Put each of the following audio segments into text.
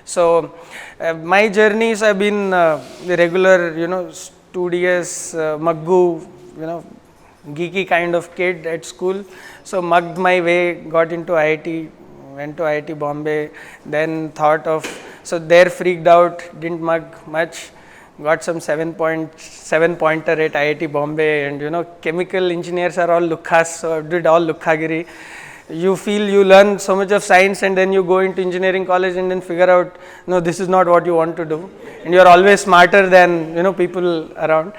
So my journeys have been the regular, studious, Maggu, geeky kind of kid at school. So mugged my way, got into IIT, went to IIT Bombay, then thought of, so there freaked out, didn't mug much, got some 7.7 pointer at IIT Bombay, and chemical engineers are all lukhas, so I did all lukhagiri. You feel you learn so much of science and then you go into engineering college and then figure out, no, this is not what you want to do, and you're always smarter than people around.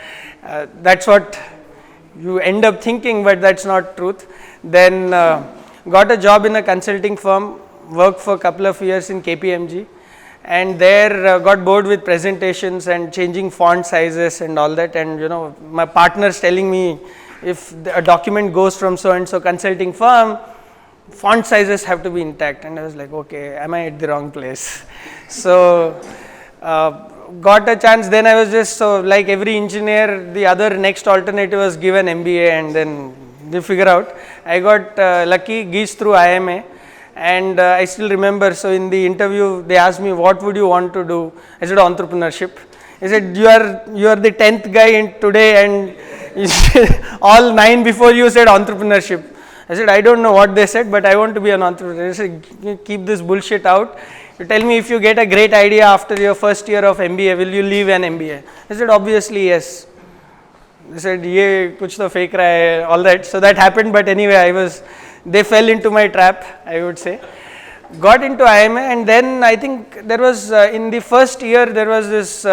That's what you end up thinking, but that's not truth. Then got a job in a consulting firm, worked for a couple of years in KPMG, and there got bored with presentations and changing font sizes and all that, and my partner's telling me, if a document goes from so and so consulting firm, font sizes have to be intact, and I was like, okay, am I at the wrong place? So got a chance. Then I was just, so like every engineer, the other next alternative was give an MBA, and then they figure out. I got lucky, geezed through IMA, and I still remember, so in the interview they asked me, what would you want to do? I said entrepreneurship. He said, you are the 10th guy in today, and all 9 before you said entrepreneurship. I said, I don't know what they said, but I want to be an entrepreneur. He said, keep this bullshit out. You tell me, if you get a great idea after your first year of MBA, will you leave an MBA? I said, obviously yes. They said, ye kuch to fake raha hai, all that. So that happened, but anyway, they fell into my trap, I would say. Got into IMA, and then I think there was, in the first year, there was this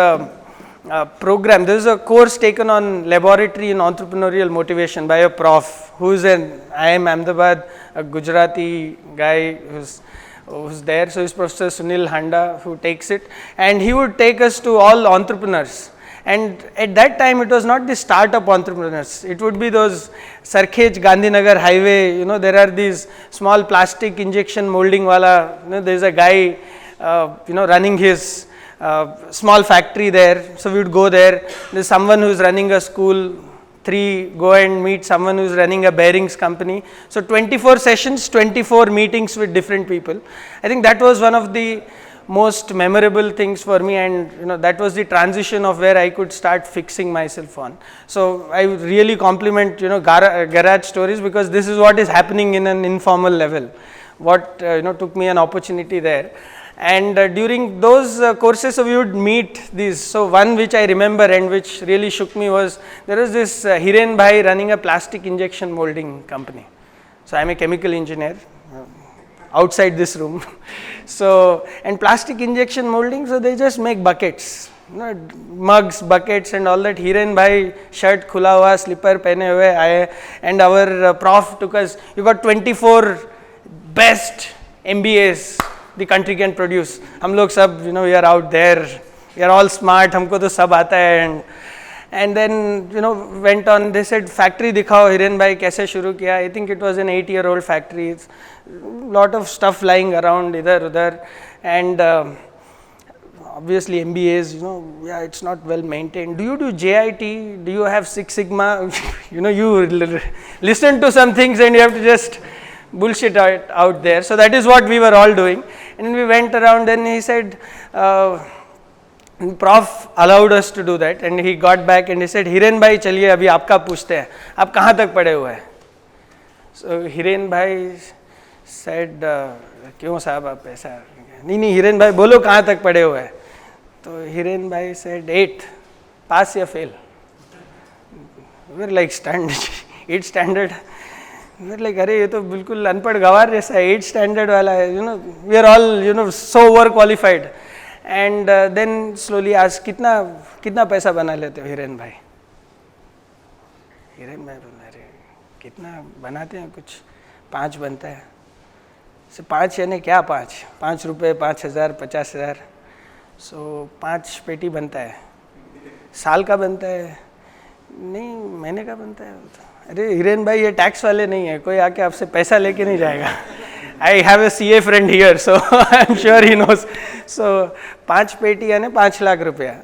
program. There was a course taken on laboratory in entrepreneurial motivation by a prof who's an IIM Ahmedabad, a Gujarati guy who's there. So he's Professor Sunil Handa, who takes it, and he would take us to all entrepreneurs. And at that time, it was not the startup entrepreneurs. It would be those Sarkhej Gandhinagar highway. There are these small plastic injection molding wala. There's a guy, running his small factory there. So we would go there. There's someone who's running a school. 3, go and meet someone who's running a bearings company. So 24 sessions, 24 meetings with different people. I think that was one of the most memorable things for me, and that was the transition of where I could start fixing myself on. So I really compliment garage stories, because this is what is happening in an informal level. What took me an opportunity there. And during those courses, so we would meet these. So one which I remember and which really shook me was, there was this Hiren Bhai running a plastic injection molding company. So I'm a chemical engineer outside this room. So, and plastic injection molding, so they just make buckets, mugs, buckets and all that. Hiren Bhai shirt khula hua, slipper pehne hue aaye, and our prof took us, you got 24 best MBAs the country can produce. Hum log sab, we are out there, we are all smart, humko to sab aata hai, and then went on. They said, factory dikhao, Hiren Bhai kaise shuru kiya. I think it was an 8-year-old factory. It's lot of stuff lying around idhar udhar, and obviously MBAs, yeah, it's not well maintained. Do you do JIT? Do you have Six Sigma? You listen to some things and you have to just bullshit out there. So that is what we were all doing. And we went around, and he said, Prof allowed us to do that, and he got back and he said, Hiren Bhai, chaliye abhi aapka पूछते हैं, आप कहाँ तक पढ़े हुए हैं? So Hiren Bhai said, क्यों साहब आप ऐसा? नहीं Hiren Bhai बोलो कहाँ तक पढ़े हुए हैं? तो Hiren Bhai said 8, pass या fail. We were like standard, 8 standard. We were like, अरे ये तो बिल्कुल अनपढ़ गवार जैसा 8 standard वाला है. We are all so overqualified. And then slowly asked, कितना पैसा बना लेते हो हिरेन भाई? हिरेन भाई बोला, अरे कितना बनाते हैं, कुछ 5 बनता है. So 5 यानी क्या 5 रुपये, 5,000, 50,000. So 5 पेटी बनता है. साल का बनता है? नहीं, महीने का बनता है. अरे हिरेन भाई, ये टैक्स वाले नहीं है, कोई आके आपसे पैसा लेके नहीं जाएगा. I have a CA friend here, so I'm sure he knows. So 5 पेटी यानी 5 लाख रुपया,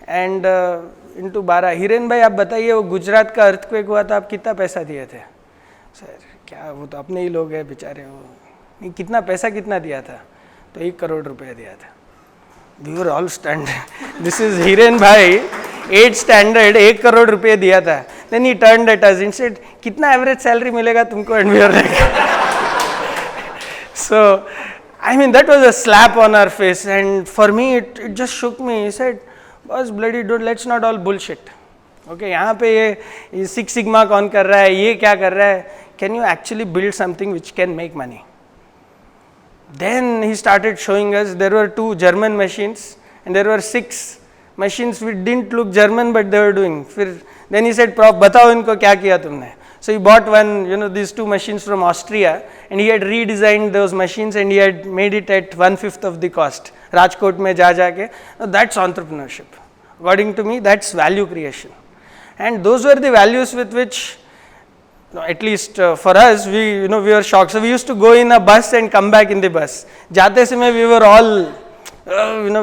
and into 12. हिरेन भाई आप बताइए, वो गुजरात का अर्थक्वेक हुआ था, आप कितना पैसा दिए थे? सर क्या, वो तो अपने ही लोग हैं बेचारे. वो नहीं, कितना पैसा कितना दिया था? तो 1 करोड़ रुपया दिया था. We were all stunned. This is Hiren Bhai, 8th standard, 1 crore रुपये दिया था. Then he turned at us and said, कितना average salary मिलेगा तुमको? And we were like, so, I mean, that was a slap on our face. And for me, it just shook me. He said, boss, bloody dude, let's not all bullshit. Okay, यहाँ पे ये Six Sigma कौन कर रहा है, ये क्या कर रहा है? Can you actually build something which can make money? Then he started showing us there were 2 German machines and there were 6 machines which didn't look German but they were doing. Then he said, Prof, बताओ इनको क्या किया तुमने? So he bought these 2 machines from Austria and he had redesigned those machines and he had made it at 1/5 of the cost. Rajkot में जा के. That's entrepreneurship. According to me, that's value creation. And those were the values with which, at least for us, we were shocked. So we used to go in a bus and come back in the bus. Jate समय we were all,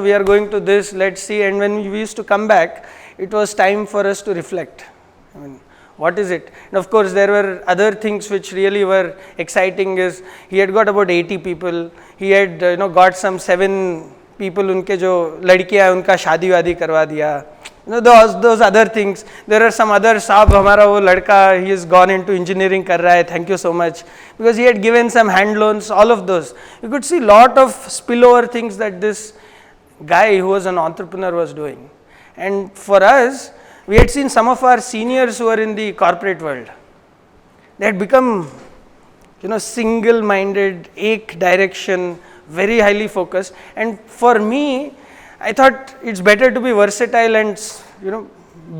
we are going to this, let's see. And when we used to come back, it was time for us to reflect. I mean, what is it? And of course, there were other things which really were exciting. Is he had got about 80 people. He had got some 7 people. उनके जो लड़कियाँ उनका शादी वादी करवा दिया. Those other things. There are some other साहब हमारा वो लड़का, he has gone into engineering कर रहा है, thank you so much, because he had given some hand loans. All of those, you could see lot of spillover things that this guy who was an entrepreneur was doing. And for us, we had seen some of our seniors who were in the corporate world. They had become single-minded, ek direction, very highly focused. And for me, I thought it's better to be versatile and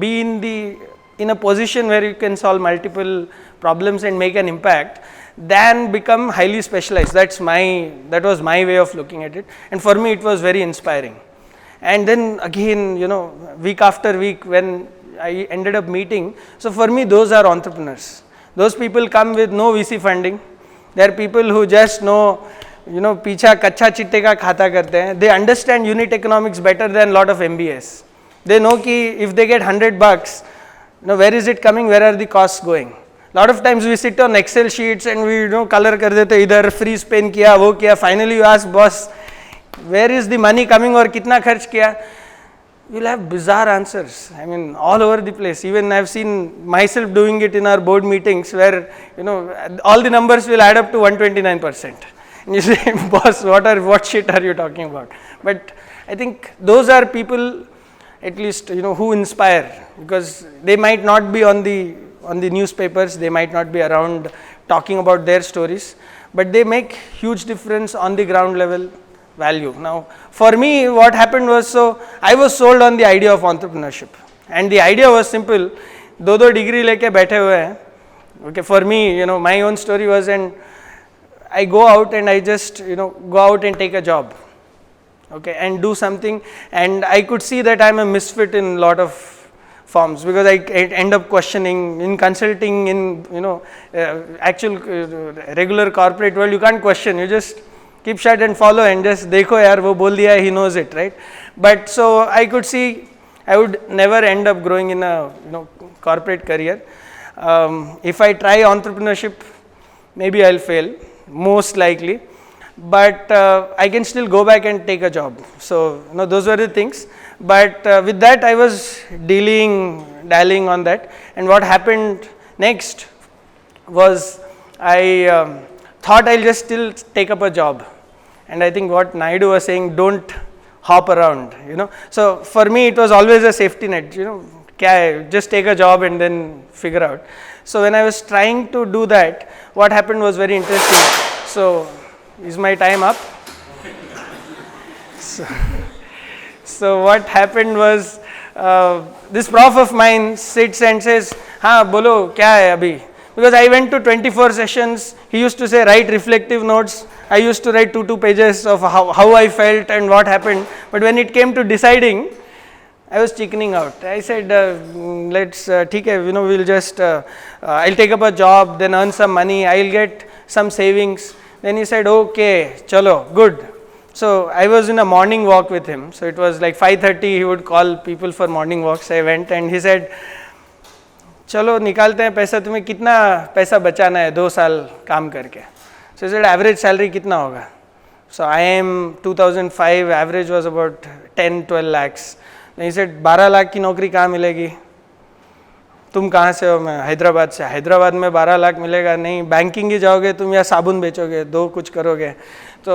be in a position where you can solve multiple problems and make an impact than become highly specialized. That was my way of looking at it. And for me, it was very inspiring. And then again, week after week, when I ended up meeting, so for me, those are entrepreneurs. Those people come with no VC funding. They are people who just know पीछा कच्चा चिट्टे का खाता करते हैं. They understand unit economics better than lot of MBAs. They know कि if they get $100, where is it coming? Where are the costs going? Lot of times we sit on Excel sheets and we color कर देते, इधर freeze pen किया, वो किया. Finally you ask boss, where is the money coming और कितना खर्च किया? You'll have bizarre answers. I mean, all over the place. Even I've seen myself doing it in our board meetings where all the numbers will add up to 129%. And you say, boss, what shit are you talking about? But I think those are people, at least, who inspire, because they might not be on the newspapers, they might not be around talking about their stories, but they make huge difference on the ground level value. Now, for me, what happened was, so I was sold on the idea of entrepreneurship. And the idea was simple, 2 degree leke baithe hue hain. Okay, for me, my own story was, and I go out and I just, go out and take a job, okay, and do something. And I could see that I'm a misfit in a lot of forms, because I end up questioning in consulting, in, actual regular corporate world, you can't question, you just keep shut and follow and just dekho yaar, wo bol diya, he knows it, right? But so I could see I would never end up growing in a, corporate career. If I try entrepreneurship, maybe I'll fail. Most likely, but I can still go back and take a job. So those were the things. But with that, I was dallying on that. And what happened next was I thought I'll just still take up a job. And I think what Naidu was saying, don't hop around. So for me, it was always a safety net. Just take a job and then figure out. So when I was trying to do that, what happened was very interesting. So, is my time up? So what happened was, this prof of mine sits and says, हाँ बोलो क्या है अभी? Because I went to 24 sessions, he used to say write reflective notes. I used to write 2 pages of how I felt and what happened. But when it came to deciding, I was chickening out. I said, let's, ठीक है, we'll just, I'll take up a job, then earn some money, I'll get some savings. Then he said, okay, chalo, good. So I was in a morning walk with him. So it was like 5:30, he would call people for morning walks. I went and he said, चलो निकालते हैं पैसा, तुम्हें कितना पैसा बचाना है 2 साल काम करके? So he said, average salary कितना होगा? So I am 2005, average was about 10-12 lakhs. Then he said 12 lakh की नौकरी कहाँ मिलेगी? तुम कहाँ से हो? मैं हैदराबाद से. हैदराबाद में 12 लाख मिलेगा नहीं. बैंकिंग ही जाओगे तुम या साबुन बेचोगे, दो कुछ करोगे. तो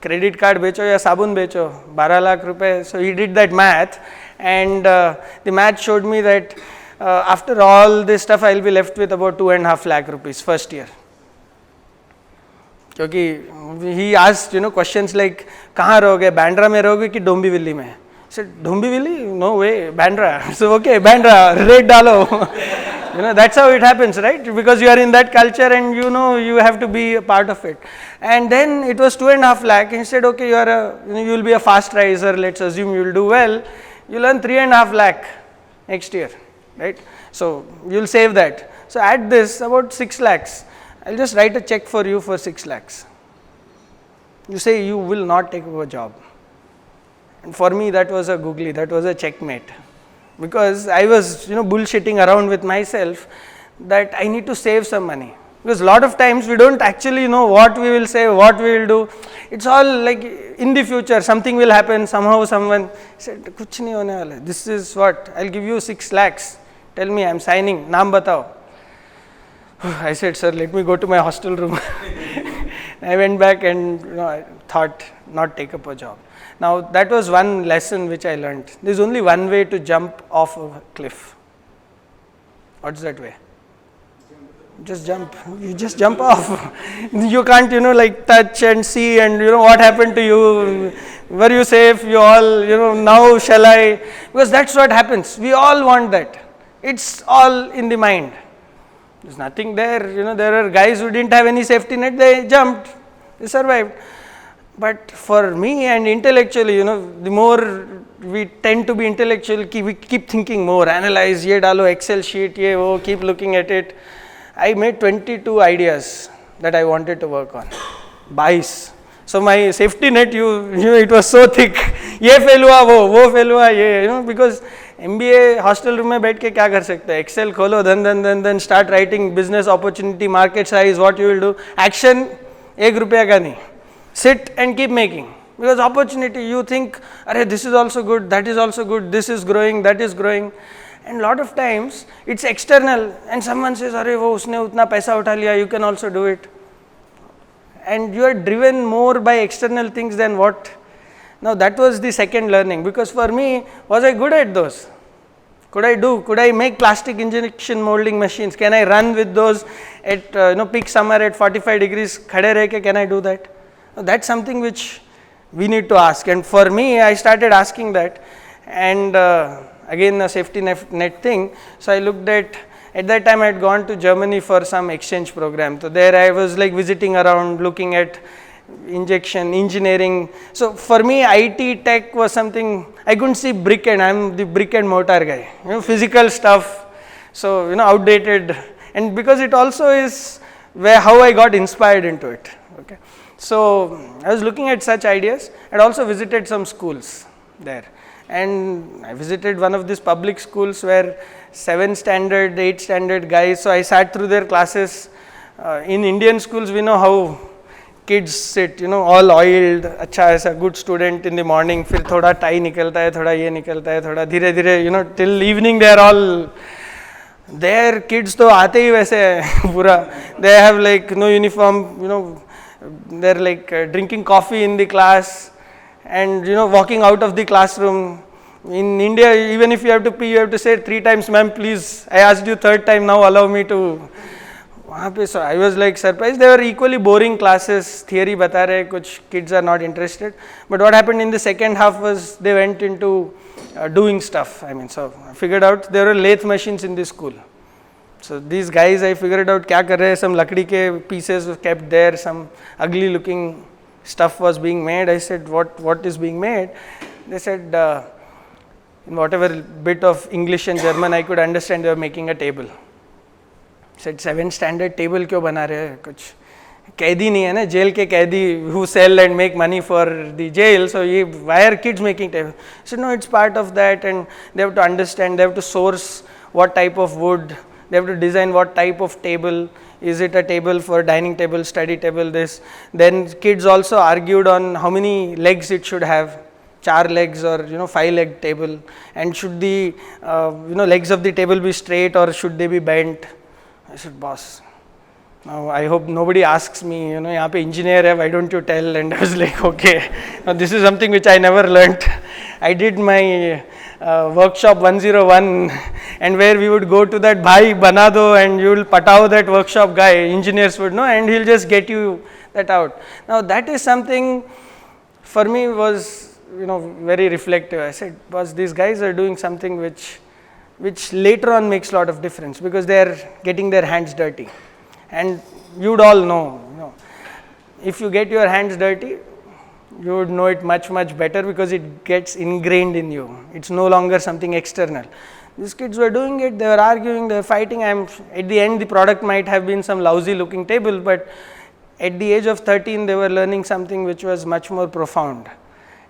क्रेडिट कार्ड बेचो या साबुन बेचो, 12 लाख रुपए. So he did that math, and the math showed me that after all this stuff I will be left with about 2.5 lakh rupees first year. क्योंकि he asked questions like कहाँ रहोगे, बैंड्रा में रहोगे कि डोंबिवली में? I said Dombivli, no way, Bandra. So okay, Bandra, rate डालो. That's how it happens, right? Because you are in that culture and you have to be a part of it. And then it was 2.5 lakh. He said, okay, you will be a fast riser. Let's assume you will do well. You'll earn 3.5 lakh next year, right? So you'll save that. So add this about 6 lakhs. I'll just write a check for you for 6 lakhs. You say you will not take over a job. And for me, that was a googly, that was a checkmate. Because I was, bullshitting around with myself that I need to save some money. Because a lot of times we don't actually know what we will save, what we will do. It's all like in the future, something will happen, somehow someone said, Kuch nahi hone wala. This is what, I'll give you 6 lakhs. Tell me, I'm signing, naam batao. I said, sir, let me go to my hostel room. I went back and I thought not take up a job. Now that was one lesson which I learned. There's only one way to jump off a cliff. What's that way? Just jump. You just jump off. You can't, like touch and see and what happened to you. Were you safe? You all, now shall I? Because that's what happens. We all want that. It's all in the mind. There's nothing there. There are guys who didn't have any safety net. They jumped. They survived. But for me and intellectually, the more we tend to be intellectual, we keep thinking more, analyze, ye dalo, Excel sheet, ye wo, keep looking at it. I made 22 ideas that I wanted to work on. 22. So my safety net, it was so thick. Ye fail hua, wo fail hua, ye, because MBA hostel room में बैठ के क्या कर सकते हैं? Excel खोलो, then start writing business opportunity, market size, what you will do. Action, 1 रुपया का नहीं. Sit and keep making. Because opportunity, you think, Arey, this is also good, that is also good, this is growing, that is growing. And lot of times, it's external and someone says, Arey, wo usne utna paisa utha liya, you can also do it. And you are driven more by external things than what. Now that was the second learning, because for me, was I good at those? Could I make plastic injection molding machines? Can I run with those at peak summer at 45 degrees? Khade reh ke, can I do that? That's something which we need to ask. And for me, I started asking that. And again, a safety net thing. So I looked at that time I had gone to Germany for some exchange program. So there I was like visiting around, looking at injection, engineering. So for me, IT tech was something, I couldn't see brick and I'm the brick and mortar guy, physical stuff. So, outdated. And because it also is how I got inspired into it. Okay. So I was looking at such ideas. I had also visited some schools there. And I visited one of these public schools where 7th standard, 8th standard guys, so I sat through their classes. In Indian schools, we know how kids sit, all oiled, अच्छा ऐसा good student in the morning, फिर थोड़ा tie निकलता है, थोड़ा ये निकलता है, थोड़ा धीरे धीरे, till evening they are all, their kids तो आते ही वैसे हैं पूरा, they have like no uniform, they're like drinking coffee in the class and walking out of the classroom. In India, even if you have to pee, you have to say 3 times, ma'am, please, I asked you 3rd time, now allow me to. So I was like surprised. They were equally boring classes, theory bata rahe, kuch kids are not interested. But what happened in the second half was they went into doing stuff. So I figured out there were lathe machines in the school. So these guys, I figured out kya kar rahe, some lakdi ke pieces were kept there, some ugly looking stuff was being made. I said, what is being made? They said, in whatever bit of English and German I could understand, they were making a table. I said, 7th standard table क्यों बना रहे हैं? कुछ कैदी नहीं है ना, jail के कैदी who sell and make money for the jail, so why are kids making table? I said, no, it's part of that, and they have to understand, they have to source what type of wood, They have to design what type of table. Is it a table for dining table, study table, this. Then kids also argued on how many legs it should have. 4 legs or 5 leg table, and should the legs of the table be straight or should they be bent? I said, boss, now I hope nobody asks me, yahan pe engineer hai, why don't you tell? And I was like, okay, now this is something which I never learnt. I did my workshop 101, and where we would go to that bhai banado, and you will patao that workshop guy, engineers would know, and he'll just get you that out. Now that is something for me was very reflective. I said, boss, these guys are doing something which later on makes a lot of difference, because they are getting their hands dirty. And you'd all know, if you get your hands dirty, you would know it much better, because it gets ingrained in you. It's no longer something external. These kids were doing it, they were arguing, they were fighting. At the end, the product might have been some lousy looking table, but at the age of 13, they were learning something which was much more profound,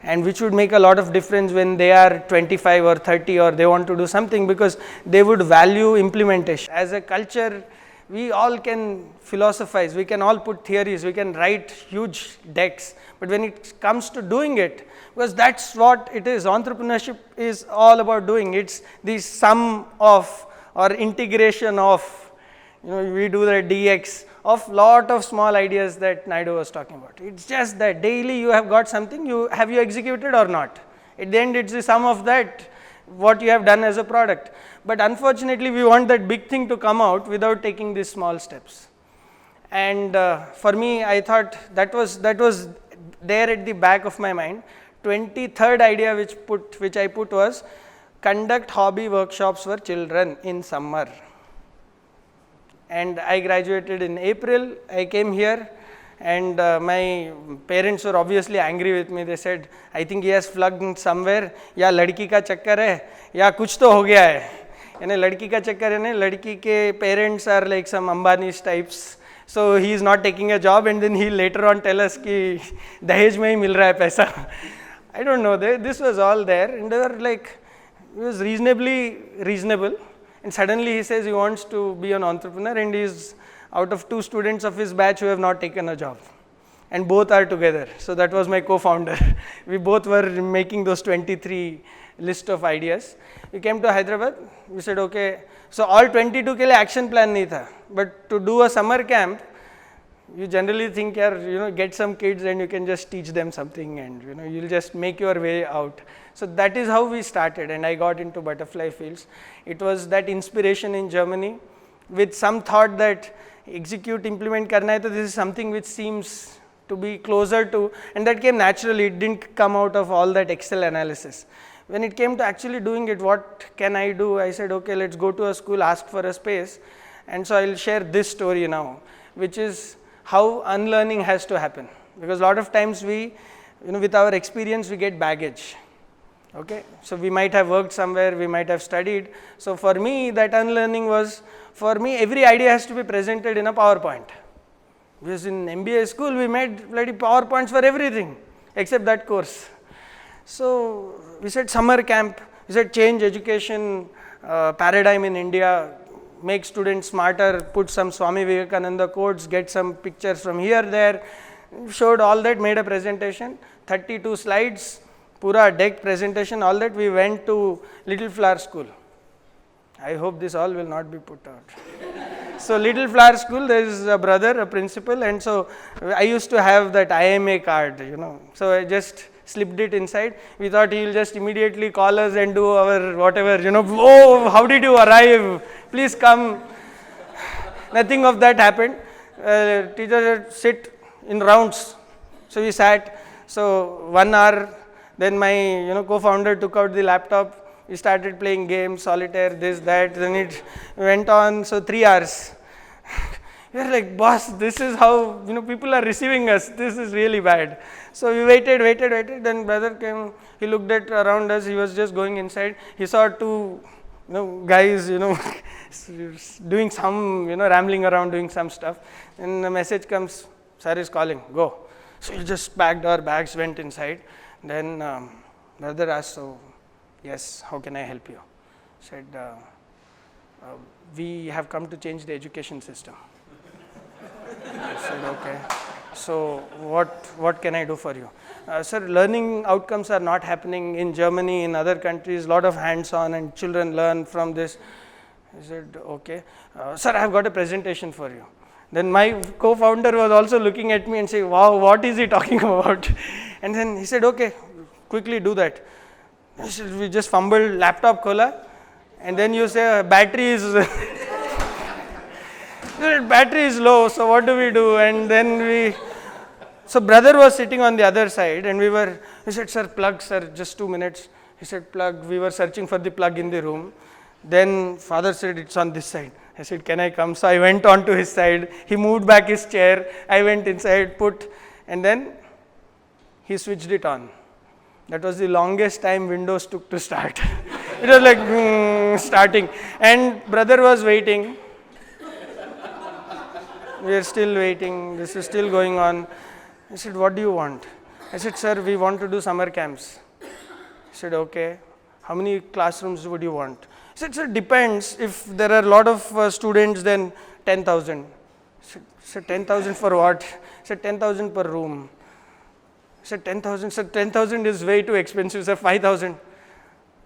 and which would make a lot of difference when they are 25 or 30 or they want to do something, because they would value implementation. As a culture, we all can philosophize, we can all put theories, we can write huge decks, but when it comes to doing it, because that's what it is, entrepreneurship is all about doing. It's the sum of or integration of, we do the DX of lot of small ideas that Naidu was talking about. It's just that daily you have got something, have you executed or not? At the end, it's the sum of that, what you have done as a product. But unfortunately, we want that big thing to come out without taking these small steps. And for me, I thought that was there at the back of my mind. 23rd idea which I put was conduct hobby workshops for children in summer. And I graduated in April. I came here, and my parents were obviously angry with me. They said, I think he has flunked somewhere, या लड़की का चक्कर है, या कुछ तो हो गया है. यानी लड़की का चक्कर है ना, लड़की के parents are like some Ambani's types. So he is not taking a job, and then he later on tell us कि दहेज में ही मिल रहा है पैसा. I don't know, this was all there, and they were like, it was reasonably reasonable. And suddenly he says he wants to be an entrepreneur, and he is out of 2 students of his batch who have not taken a job, and both are together. So that was my co-founder. We both were making those 23 list of ideas. We came to Hyderabad. We said, okay, so all 22 के लिए action plan नहीं था, but to do a summer camp, you generally think, get some kids and you can just teach them something, and you'll just make your way out. So that is how we started, and I got into butterfly fields. It was that inspiration in Germany, with some thought that execute, implement karna hai, so this is something which seems to be closer to, and that came naturally. It didn't come out of all that Excel analysis. When it came to actually doing it, what can I do? I said, okay, let's go to a school, ask for a space. And so I'll share this story now, which is how unlearning has to happen. Because a lot of times we, with our experience, we get baggage. Okay, so we might have worked somewhere, we might have studied. So for me, that unlearning was, for me, every idea has to be presented in a PowerPoint. Because in MBA school, we made bloody PowerPoints for everything, except that course. So we said summer camp, we said change education paradigm in India, make students smarter, put some Swami Vivekananda quotes, get some pictures from here, there, showed all that, made a presentation, 32 slides, pura deck presentation, all that. We went to Little Flower School. I hope this all will not be put out. So Little Flower School, there is a brother, a principal, and so I used to have that IMA card, So I just slipped it inside. We thought he will just immediately call us and do our whatever, oh, how did you arrive? Please come. Nothing of that happened. Teacher said, sit in rounds. So we sat. So 1 hour, then my co-founder took out the laptop. We started playing games, solitaire, this, that. Then it went on. So 3 hours. We were like, boss, this is how people are receiving us. This is really bad. So we waited. Then brother came. He looked at around us. He was just going inside. He saw 2 guys, doing some, rambling around, doing some stuff. And the message comes, sir is calling, go. So we just packed our bags, went inside. Then brother asked, so yes, how can I help you? Said, we have come to change the education system. I said, okay. So what can I do for you? Sir, learning outcomes are not happening in Germany, in other countries, lot of hands-on and children learn from this. I said, okay. Sir, I have got a presentation for you. Then my co-founder was also looking at me and saying, wow, what is he talking about? And then he said, okay, quickly do that. I said, we just fumbled laptop khola, and then you say battery is battery is low, so what do we do? And then so brother was sitting on the other side, and he said, sir, plug, sir, just 2 minutes. He said, plug. We were searching for the plug in the room. Then father said, it's on this side. I said, can I come? So I went on to his side. He moved back his chair. I went inside, and then he switched it on. That was the longest time Windows took to start. It was like starting. And brother was waiting. We are still waiting. This is still going on. I said, what do you want? I said, sir, we want to do summer camps. He said, okay. How many classrooms would you want? I said, sir, depends. If there are a lot of students, then 10,000. I said, 10,000 for what? I said, 10,000 per room. I said, 10,000. Sir, 10,000 is way too expensive. Sir, 5,000.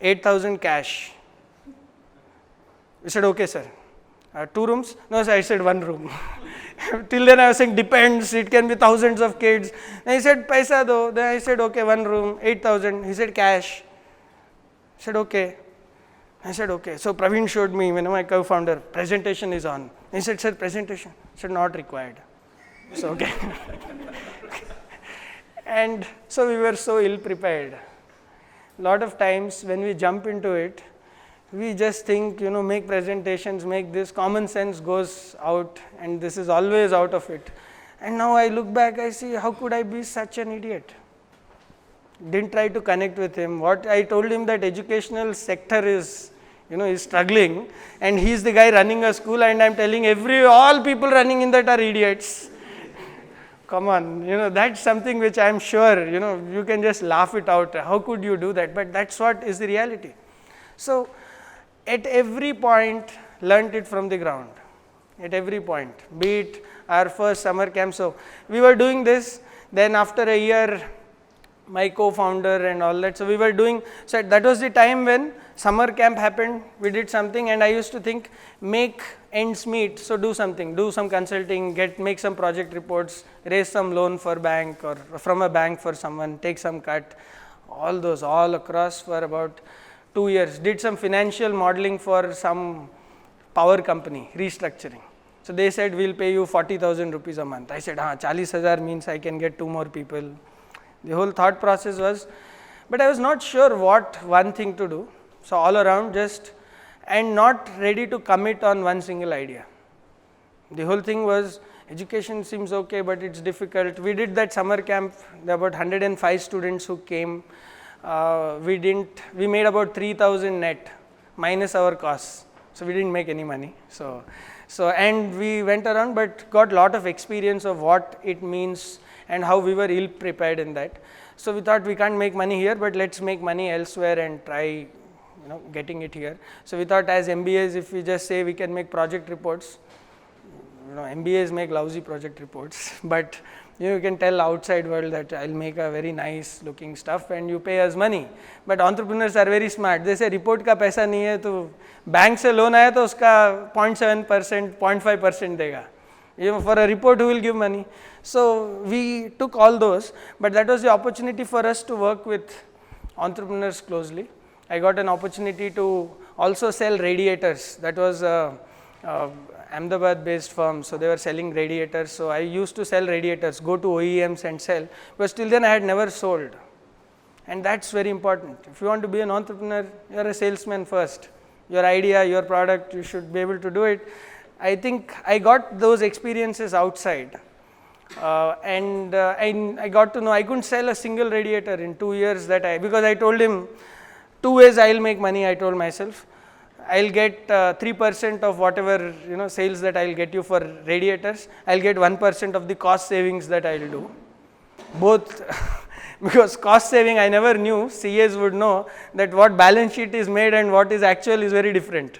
8,000 cash. I said, okay, sir. 2 rooms? No, sir, I said 1 room. Till then I was saying, depends, it can be thousands of kids. Then he said, paisa do. Then I said, okay, 1 room, 8,000. He said, cash. I said, okay. I said, okay. So Praveen showed me, my co-founder, presentation is on. He said, sir, presentation. I said, not required. So, okay. And so we were so ill prepared. A lot of times when we jump into it, we just think, make presentations, make this, common sense goes out, and this is always out of it. And now I look back, I see, how could I be such an idiot? Didn't try to connect with him. What I told him, that educational sector is, is struggling, and he's the guy running a school, and I'm telling all people running in that are idiots. Come on, that's something which I'm sure, you can just laugh it out. How could you do that? But that's what is the reality. So, at every point, learnt it from the ground. At every point, be it our first summer camp. So we were doing this. Then after a year, my co-founder and all that. So we were doing. So that was the time when summer camp happened. We did something, and I used to think, make ends meet. So do something. Do some consulting. Make some project reports. Raise some loan for bank or from a bank for someone. Take some cut. All those all across for about 2 years, did some financial modeling for some power company, restructuring. So they said, we'll pay you 40,000 rupees a month. I said, 40,000 means I can get 2 more people. The whole thought process was, but I was not sure what one thing to do. So all around and not ready to commit on one single idea. The whole thing was, education seems okay, but it's difficult. We did that summer camp, there were about 105 students who came. We made about 3,000 net minus our costs. So we didn't make any money. So and we went around, but got a lot of experience of what it means and how we were ill prepared in that. So we thought, we can't make money here, but let's make money elsewhere and try, getting it here. So we thought, as MBAs, if we just say we can make project reports, MBAs make lousy project reports, but you can tell outside world that I'll make a very nice looking stuff and you pay us money. But entrepreneurs are very smart. They say, report का पैसा नहीं है तो bank से loan आया तो उसका 0.7%, 0.5% देगा. For a report, who will give money? So we took all those, but that was the opportunity for us to work with entrepreneurs closely. I got an opportunity to also sell radiators. That was Ahmedabad-based firm, so they were selling radiators. So I used to sell radiators, go to OEMs and sell, but till then I had never sold. And that's very important. If you want to be an entrepreneur, you're a salesman first. Your idea, your product, you should be able to do it. I think I got those experiences outside. I got to know I couldn't sell a single radiator in 2 years because I told him, 2 ways I'll make money, I told myself. I'll get 3% of whatever sales that I'll get you for radiators. I'll get 1% of the cost savings that I'll do. Both, because cost saving I never knew. CAs would know that what balance sheet is made and what is actual is very different.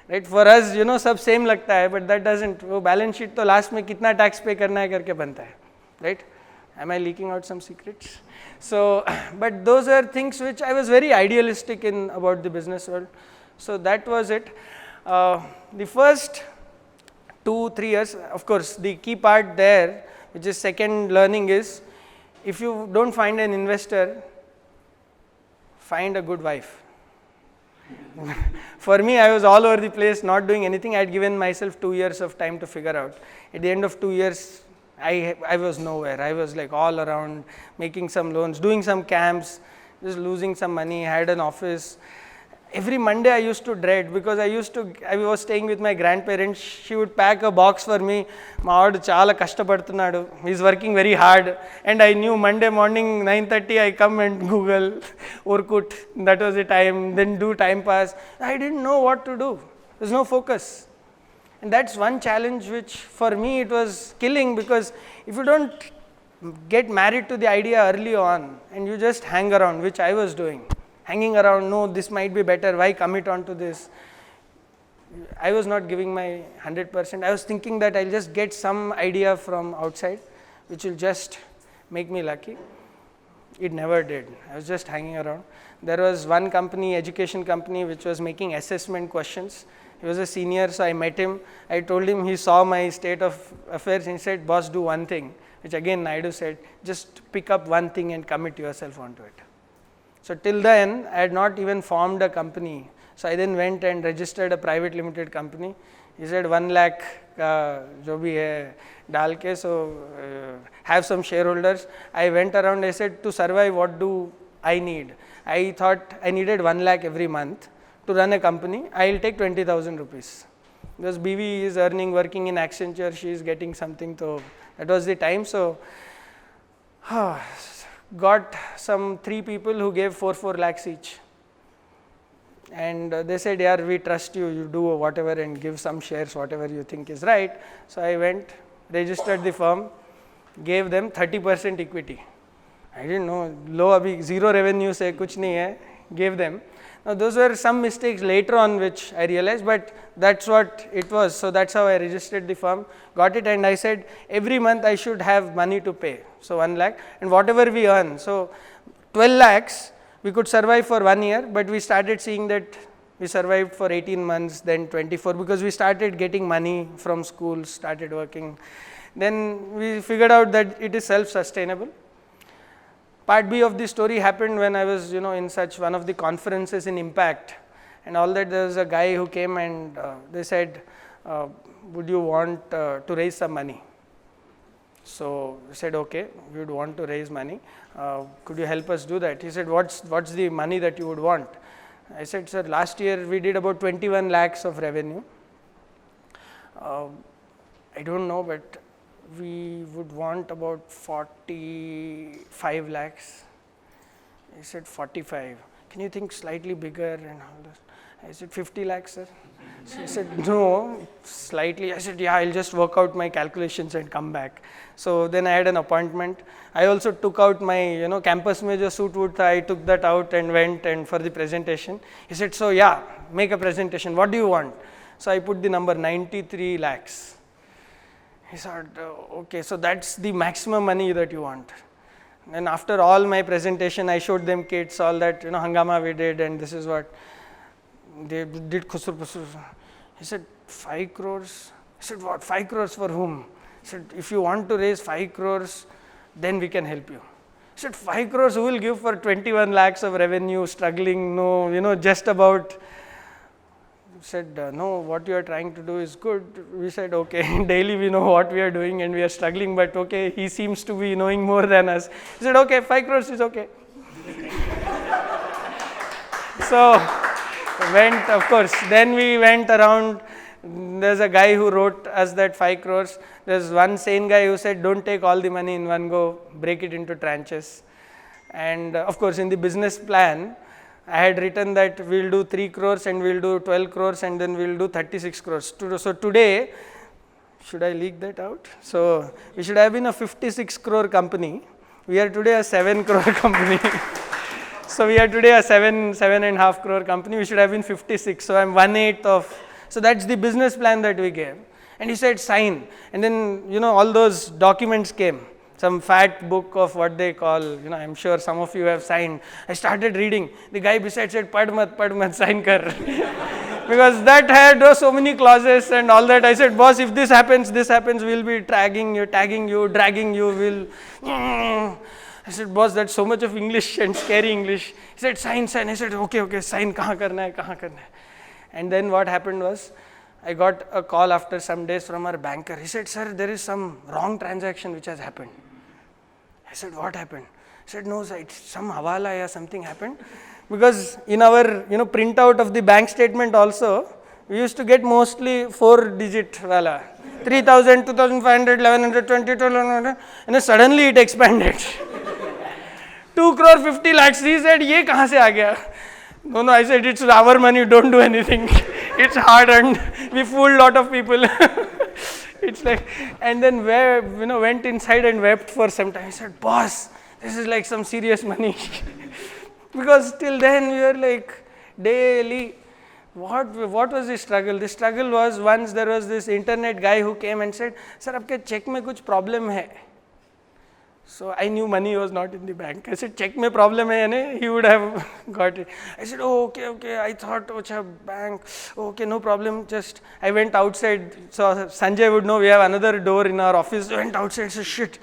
right? For us, सब same लगता है, but that doesn't. वो balance sheet तो last में कितना tax pay करना है करके बनता है, right? Am I leaking out some secrets? So, but those are things which I was very idealistic in about the business world. So that was it. The first 2-3 years, of course, the key part there, which is second learning, is if you don't find an investor, find a good wife. For me, I was all over the place, not doing anything. I had given myself 2 years of time to figure out. At the end of 2 years, I was nowhere. I was like all around, making some loans, doing some camps, just losing some money, had an office. Every Monday I used to dread, because I was staying with my grandparents. She would pack a box for me. Maadu chala kashtapadtunnadu. He's working very hard. And I knew Monday morning 9:30 I come and Google Orkut. That was the time. Then do time pass. I didn't know what to do. There's no focus. And that's one challenge which for me it was killing, because if you don't get married to the idea early on and you just hang around, which I was doing, hanging around, no, this might be better, why commit on to this? I was not giving my 100%. I was thinking that I'll just get some idea from outside which will just make me lucky. It never did. I was just hanging around. There was one company, education company, which was making assessment questions. He was a senior, so I met him. I told him, he saw my state of affairs, and he said, boss, do one thing, which again Naidu said, just pick up one thing and commit yourself onto it. So till then, I had not even formed a company. So I then went and registered a private limited company. He said 1 lakh jo bhi hai dal ke, so have some shareholders. I went around, I said, to survive, what do I need? I thought I needed 1 lakh every month to run a company. I'll take 20,000 rupees. Because BV is earning, working in Accenture, she is getting something. So that was the time. So got some 3 people who gave 4 lakhs each. And they said, yeah, we trust you, you do whatever and give some shares, whatever you think is right. So I went, registered the firm, gave them 30% equity. I didn't know, low abhi, zero revenue se kuch nahi hai, gave them. Now those were some mistakes later on which I realized, but that's what it was. So that's how I registered the firm, got it, and I said every month I should have money to pay. So 1 lakh, and whatever we earn. So 12 lakhs, we could survive for 1 year, but we started seeing that we survived for 18 months, then 24, because we started getting money from school, started working. Then we figured out that it is self-sustainable. Part B of the story happened when I was, in such one of the conferences in Impact, and all that. There was a guy who came and they said, would you want to raise some money? So I said, okay, we would want to raise money. Could you help us do that? He said, what's the money that you would want? I said, sir, last year we did about 21 lakhs of revenue. I don't know, but we would want about 45 lakhs. I said 45. Can you think slightly bigger and all this? I said 50 lakhs, sir. So he said, no, slightly. I said, yeah, I'll just work out my calculations and come back. So then I had an appointment. I also took out my, campus mein jo suit wood tha, I took that out and went and for the presentation. He said, so yeah, make a presentation. What do you want? So I put the number 93 lakhs. He said, okay, so that's the maximum money that you want. And after all my presentation, I showed them kits, all that, hangama we did, and this is what they did. Khusur pusur. He said, 5 crores. I said, what, 5 crores for whom? He said, if you want to raise 5 crores, then we can help you. He said, 5 crores who will give for 21 lakhs of revenue, struggling, no, just about. Said, no, what you are trying to do is good. We said, okay, daily we know what we are doing and we are struggling, but okay, he seems to be knowing more than us. He said, okay, 5 crores is okay. So, went, of course, then we went around. There's a guy who wrote us that 5 crores. There's one sane guy who said, don't take all the money in one go, break it into tranches. And of course, in the business plan, I had written that we'll do 3 crores and we'll do 12 crores and then we'll do 36 crores. So today, should I leak that out? So we should have been a 56 crore company. We are today a 7 crore company. So we are today a 7.5 crore company. We should have been 56. So I'm 1/8 of. So that's the business plan that we gave. And he said, sign. And then, all those documents came. Some fat book of what they call, I'm sure some of you have signed. I started reading. The guy beside said, pad mat, sign kar. Because that had so many clauses and all that. I said, boss, if this happens, we'll be tagging you, dragging you, I said, boss, that's so much of English and scary English. He said, sign. I said, okay, sign, kahan karna hai. And then what happened was, I got a call after some days from our banker. He said, sir, there is some wrong transaction which has happened. I said, what happened? He said, no, sir, some hawala or something happened. Because in our, printout of the bank statement also, we used to get mostly 4-digit wala. 3,000, 2,500, 1,100, 20,000, and then suddenly it expanded. 2 crore 50 lakhs. He said, ye kahan se aa gaya? No, I said, it's our money, don't do anything. It's hard earned. We fooled a lot of people. It's like, and then went inside and wept for some time. I said, boss, this is like some serious money. Because till then we were like daily, what was the struggle? The struggle was once there was this internet guy who came and said, sir, aapke check mein kuch problem hai. So I knew money was not in the bank. I said, check mein problem hai, he would have got it. I said, oh, okay. I thought, ocha, bank, okay, no problem. Just, I went outside. So Sanjay would know we have another door in our office. I went outside, said, shit,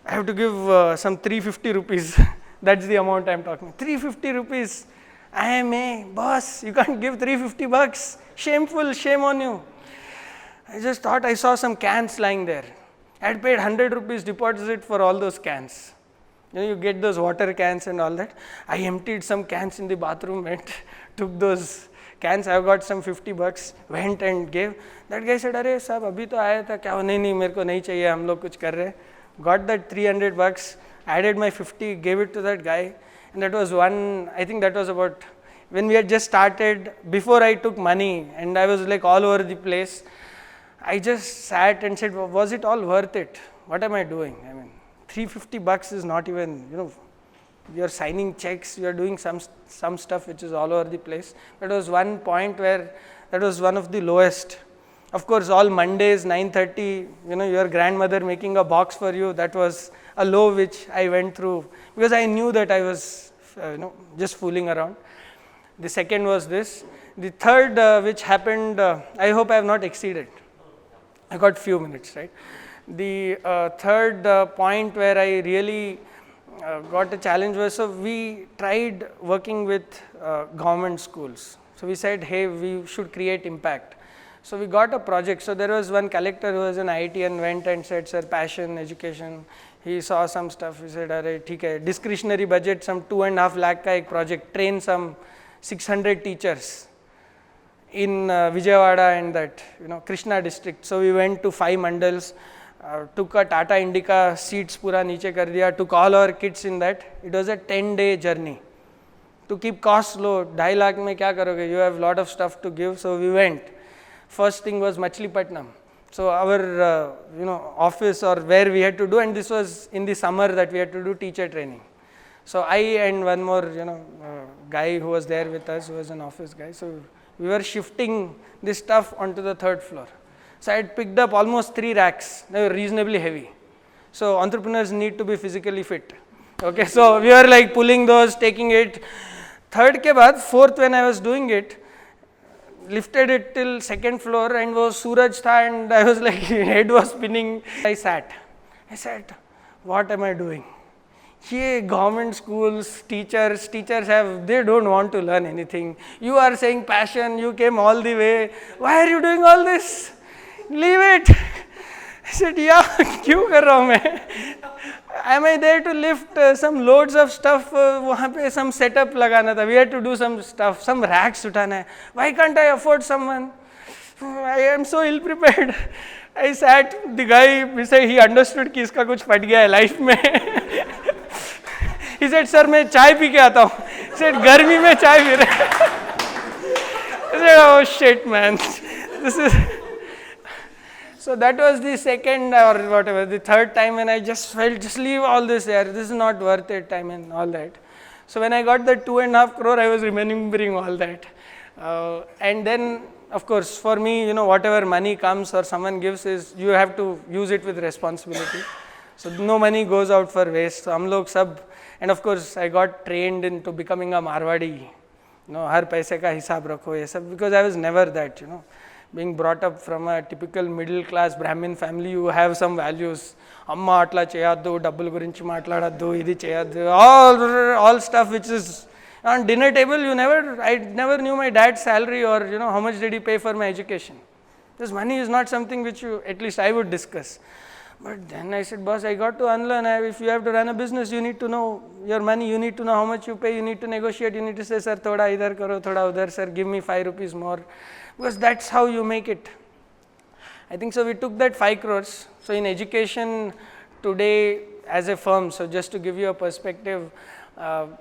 I have to give some 350 rupees. That's the amount I'm talking. 350 rupees. I am a boss. You can't give 350 bucks. Shameful, shame on you. I just thought I saw some cans lying there. I had paid 100 rupees deposit for all those cans. You get those water cans and all that. I emptied some cans in the bathroom and took those cans. I got some 50 bucks, went and gave. That guy said, "Arey sab, abhi to aaya tha, kya? Nahi, mereko nahi chahiye, hum log kuch kar rahe." Got that 300 bucks, added my 50, gave it to that guy. And that was I think that was about, when we had just started, before I took money and I was like all over the place. I just sat and said, was it all worth it? What am I doing? I mean, 350 bucks is not even, you're signing checks, you're doing some stuff which is all over the place. That was one point where that was one of the lowest. Of course, all Mondays, 9:30, your grandmother making a box for you, that was a low which I went through because I knew that I was, just fooling around. The second was this. The third which happened, I hope I have not exceeded. I got few minutes, right? The third point where I really got a challenge was, so we tried working with government schools. So we said, hey, we should create impact. So we got a project. So there was one collector who was in IT and went and said, sir, passion, education. He saw some stuff. He said, "Arey, theek hai, discretionary budget, some 2.5 lakh ka ek project, train some 600 teachers in Vijayawada and that, Krishna district." So we went to 5 mandals, took a Tata Indica, seats pura niche kar diya, took all our kids in that. It was a 10-day journey. To keep costs low, 2.5 lakh mein kya karoge? You have lot of stuff to give. So we went. First thing was Machilipatnam. So our office or where we had to do, and this was in the summer that we had to do teacher training. So I and one more guy who was there with us, who was an office guy. So we were shifting this stuff onto the 3rd floor. So I had picked up almost 3 racks. They were reasonably heavy. So entrepreneurs need to be physically fit. Okay, so we were like pulling those, taking it. 3rd ke baad, 4th when I was doing it, lifted it till 2nd floor and was Suraj tha and I was like, head was spinning. I sat. I said, what am I doing? Here government schools, teachers they don't want to learn anything. You are saying passion, you came all the way. Why are you doing all this? Leave it. I said, yeah, kyun kar raha hu main? Am I there to lift some loads of stuff? Wahan pe some setup lagana tha. We had to do some stuff, some racks utana hai. Why can't I afford someone? I am so ill prepared. I sat, the guy said he understood ki iska kuch phat gaya hai life mein. He said, sir, मैं चाय P के आता हूँ. He said, गर्मी में चाय P रहे. I said, oh shit, man. This is. So that was the second or whatever, the 3rd time when I just felt, just leave all this there. This is not worth it. I mean, all that. So when I got the 2.5 crore, I was remembering all that. And then of course, for me, whatever money comes or someone gives is you have to use it with responsibility. So no money goes out for waste. So hum log sab, and of course, I got trained into becoming a Marwadi. Har paise ka hisab rakho ye sab, because I was never that. Being brought up from a typical middle class Brahmin family, you have some values. Amma atla cheyaddu, double gurinchi matladaddu, idi cheyaddu, all stuff which is on dinner table. I never knew my dad's salary or how much did he pay for my education. This money is not something which at least I would discuss. But then I said, boss, I got to unlearn. If you have to run a business, you need to know your money, you need to know how much you pay, you need to negotiate, you need to say, sir, thoda idhar karo, thoda udhar, sir, give me 5 rupees more. Because that's how you make it. I think so we took that 5 crores. So in education today as a firm, so just to give you a perspective,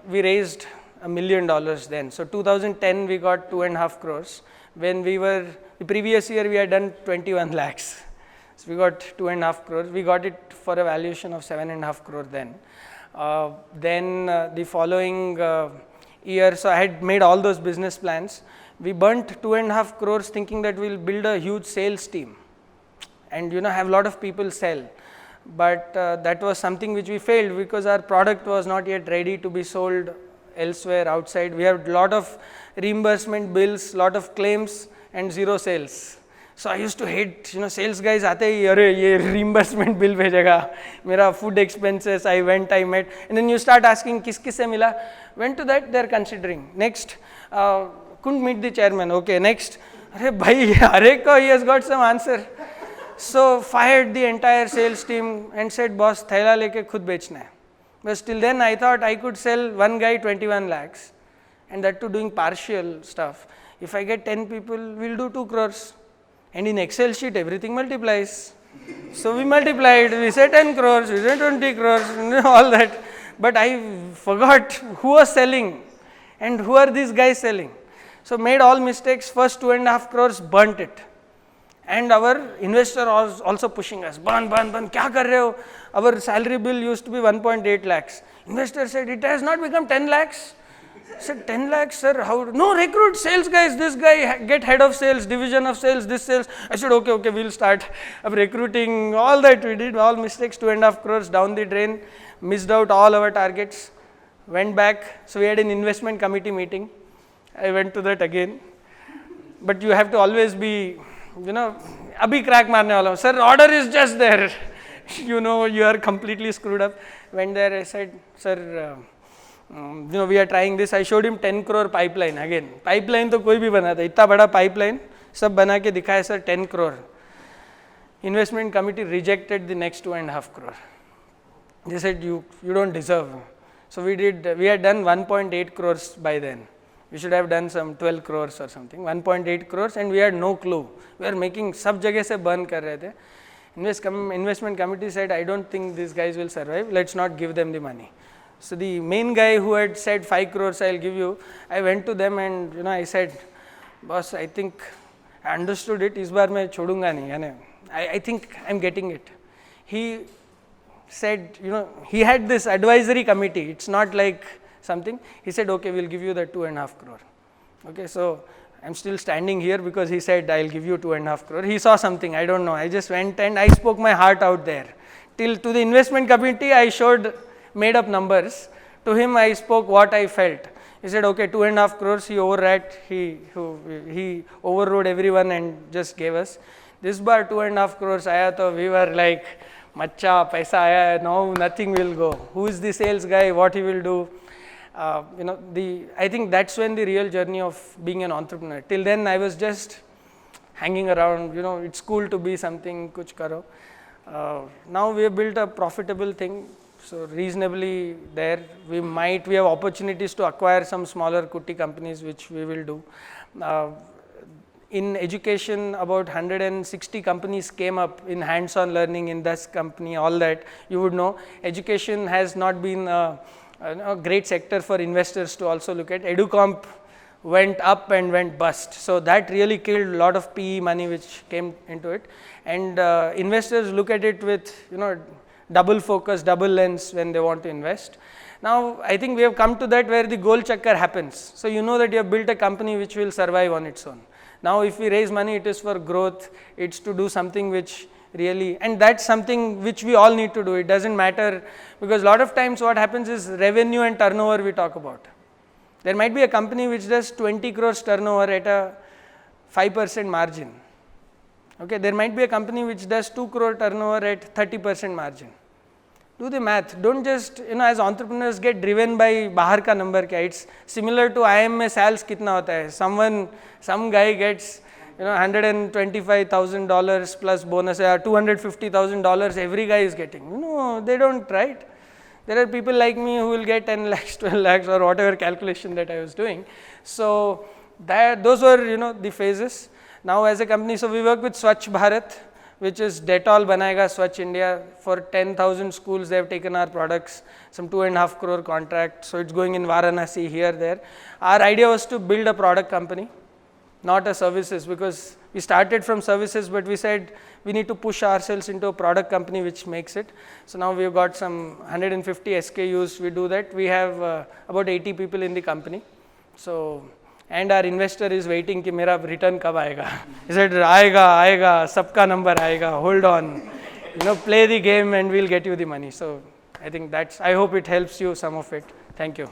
we raised $1 million then. So 2010 we got 2.5 crores. When the previous year we had done 21 lakhs. So we got 2.5 crores. We got it for a valuation of 7.5 crore then. Then the following year, so I had made all those business plans. We burnt 2.5 crores thinking that we'll build a huge sales team and have a lot of people sell. But that was something which we failed because our product was not yet ready to be sold elsewhere outside. We had a lot of reimbursement bills, lot of claims and zero sales. So I used to hate, sales guys aate hi, arey ye reimbursement bill bhejega, mera food expenses, I met, and then you start asking kis se mila. Went to that, they're considering. Next, couldn't meet the chairman. Okay, next, arey bhai, he has got some answer. So fired the entire sales team and said, boss, thaila leke khud bechna hai. But still then I thought I could sell one guy 21 lakhs and that too doing partial stuff. If I get 10 people, we'll do 2 crores. And in Excel sheet, everything multiplies. So we multiplied, we said 10 crores, we said 20 crores, all that. But I forgot who was selling and who are these guys selling. So made all mistakes, first 2.5 crores, burnt it. And our investor was also pushing us, burn, kya kar rahe ho? Our salary bill used to be 1.8 lakhs. Investor said, it has not become 10 lakhs. I said, 10 lakhs, sir, how? No, recruit sales guys, this guy, get head of sales, division of sales, this sales. I said, okay, we'll start recruiting, all that we did, all mistakes, 2.5 crores down the drain, missed out all our targets, went back. So we had an investment committee meeting. I went to that again. But you have to always be, abhi crack marne wala. Sir, order is just there. You are completely screwed up. Went there, I said, sir, we are trying this. I showed him 10 crore pipeline again. Pipeline to koi bhi banata. Itna bada pipeline, sab bana ke dikhaya, sir, 10 crore. Investment committee rejected the next 2.5 crore. They said, you don't deserve. So we had done 1.8 crores by then. We should have done some 12 crores or something, 1.8 crores, and we had no clue. We were making sab jagah se burn kar rahe the. Investment committee said, I don't think these guys will survive. Let's not give them the money. So the main guy who had said 5 crores I'll give you, I went to them and I said, boss, I think I understood it. Is baar main chodunga nahi. I think I'm getting it. He said, he had this advisory committee. It's not like something. He said, okay, we'll give you the 2.5 crore. Okay, so I'm still standing here because he said, I'll give you 2.5 crore. He saw something, I don't know. I just went and I spoke my heart out there. To the investment committee, I made up numbers. To him, I spoke what I felt. He said, okay, 2.5 crores, he overrode everyone and just gave us. This bar 2.5 crores aaya, so we were like, macha, paisa aaya, now nothing will go. Who is the sales guy, what he will do? I think that's when the real journey of being an entrepreneur. Till then, I was just hanging around, it's cool to be something, kuch karo. Now we have built a profitable thing. So reasonably there, we have opportunities to acquire some smaller kuti companies, which we will do. In education, about 160 companies came up in hands-on learning in this company, all that. You would know, education has not been a great sector for investors to also look at. EduComp went up and went bust. So that really killed a lot of PE money which came into it. And investors look at it with, double focus, double lens when they want to invest. Now, I think we have come to that where the goal chakkar happens. So you know that you have built a company which will survive on its own. Now if we raise money, it is for growth, it's to do something which really, and that's something which we all need to do. It doesn't matter, because a lot of times what happens is revenue and turnover we talk about. There might be a company which does 20 crores turnover at a 5% margin. Okay, there might be a company which does 2 crore turnover at 30% margin. Do the math. Don't just, as entrepreneurs get driven by bahar ka number kya. It's similar to IIM mein sales kitna hota hai. Some guy gets, $125,000 plus bonus, or $250,000 every guy is getting. No, they don't, right? There are people like me who will get 10 lakhs, 12 lakhs or whatever calculation that I was doing. So those were, the phases. Now as a company, so we work with Swachh Bharat, which is Dettol Banayega Swachh India. For 10,000 schools, they have taken our products, some 2.5 crore contract. So it's going in Varanasi, here, there. Our idea was to build a product company, not a services, because we started from services, but we said we need to push ourselves into a product company which makes it. So now we've got some 150 SKUs, we do that. We have about 80 people in the company. So, and our investor is waiting ki mera return kab aayega. He said, aayega, sabka number aayega, hold on. Play the game and we'll get you the money. So I think I hope it helps you, some of it. Thank you.